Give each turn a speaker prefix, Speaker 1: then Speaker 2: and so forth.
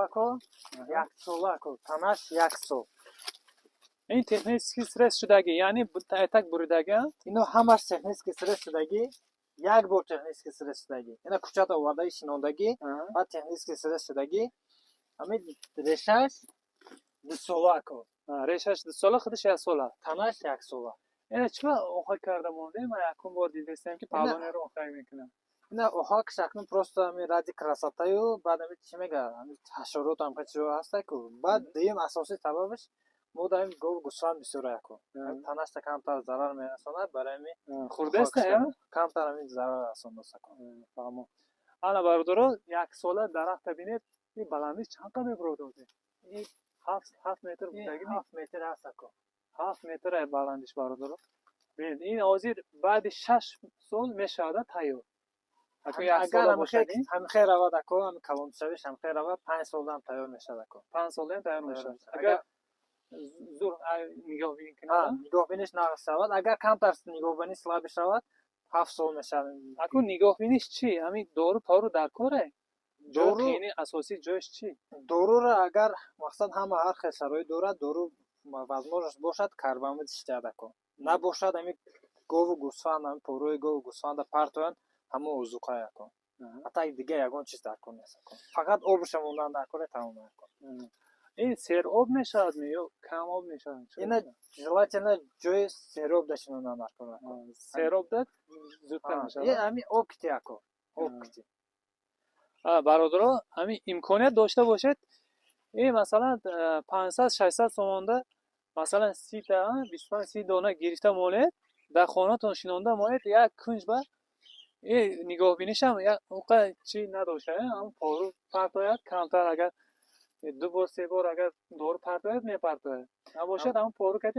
Speaker 1: ако яксола ако танаш 1 сол.
Speaker 2: این технически стресс шудагӣ, яъне так буридагӣ.
Speaker 1: Ино ҳамаш технически стресс шудагӣ, як бор технически стресс шудагӣ. Ина кучата овардаи шинондагӣ, баъд технически стресс шудагӣ. Ҳамин решаш 2 сола ако.
Speaker 2: Решаш 2 сола, худаш 1 сола.
Speaker 1: Танаш 1 сола.
Speaker 2: Ина чиба оҳак карда монде? Ма якум бор дидестем ки палонеро оҳак мекунад.
Speaker 1: Ина оҳак шаклин просто ами ради красотаю, баъд ами чӣ мега, ами ҳашарот ам чиро ҳастаку. Баъд дуюм асосии сабабаш мо даим гов гӯсфанд бисёра яко. Танашта камтар зарар мерасонад, барои ами
Speaker 2: хурдеста я?
Speaker 1: камтар ами зарар расонасако.
Speaker 2: Фаҳмо. Ана бародаро 1 сола дарахта бинед, ин баландиш чанд қадр бурододе? Ин 7 метр будагӣ?
Speaker 1: 7 метр ҳастако.
Speaker 2: 7 метр е баландиш бародаро. Бинед, ин ҳозир баъди 6 сол мешавад тайёр.
Speaker 1: Агар ҳамихе равад ако, ами калоншавиш ҳамихе равад, 5 солда ҳам тайёр мешавад ако.
Speaker 2: 5 солда ҳам тайёр мешавад. Агар зур нигоҳбинӣ кунад,
Speaker 1: нигоҳбиниш нақс шавад, агар камтар нигоҳбинӣ слабиш шавад, 7 сол мешавад.
Speaker 2: Ако нигоҳбиниш чӣ? Ҳамин дору пору дар коре?
Speaker 1: Дору
Speaker 2: яъни асосии ҷойш чӣ?
Speaker 1: Доруро агар мақсад ҳама ҳар хел шароит дорад, дору возможност бошад карбамид штиад ако. Набошад ами гову гӯсфанд, ами поруи гову гӯсфанда партоянд ҳамон озуқае ако. Ҳатто дига ягон чиз дар кор нест ако. Фақат обша мондан дар коре тамом ако.
Speaker 2: ин сероб мешавад ё кам об мешавад?
Speaker 1: Ина желательно ҷои сероб дашти мондан дар кор ако.
Speaker 2: Сероб дад зудтар мешавад.
Speaker 1: Ами об кити ако. Об кити.
Speaker 2: бародаро, ҳамин имконият дошта бошед, ин масалан 500-600 сомонда масалан 30 та 25-30 дона гирифта монед, дар хонатон шинонда монед, як кунҷба нигоҳбинишам уқа чӣ надошта, ҳамн пору партояд, камтар агар 2 бор 3 бор агар дору партояд мепартояд. Набошад ҳамн пору кати